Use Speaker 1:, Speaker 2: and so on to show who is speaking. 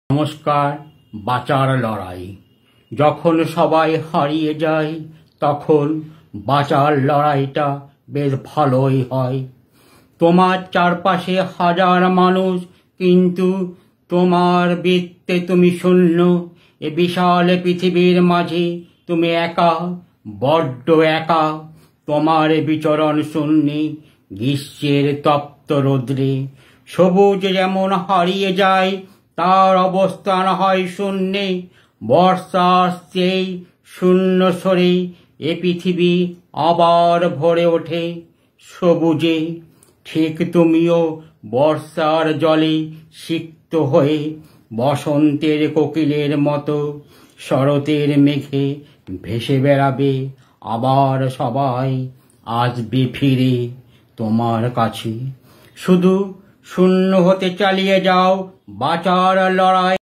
Speaker 1: নমস্কার। বাঁচার লড়াই। যখন সবাই হারিয়ে যায় তখন বাঁচার লড়াইটা বেশ ভালোই হয়। তোমার চারপাশে হাজার মানুষ, কিন্তু তোমার বৃত্তে তুমি শূন্য। এ বিশাল পৃথিবীর মাঝে তুমি একা, বড্ড একা। তোমার বিচরণ শূন্যে গ্রীষ্মের তপ্ত রৌদ্রে। সবুজ যেমন হারিয়ে যায়, তার অবস্থান হয় শূন্যে। বর্ষা আসছেই শূন্য সরে এ পৃথিবী আবার ভরে ওঠে সবুজে। ঠিক তুমিও বর্ষার জলে সিক্ত হয়ে বসন্তের কোকিলের মতো শরতের মেঘে ভেসে বেড়াবে। আবার সবাই আসবে ফিরে তোমার কাছে। শুধু শূন্য হতে চালিয়ে যাও বাঁচার লড়াই।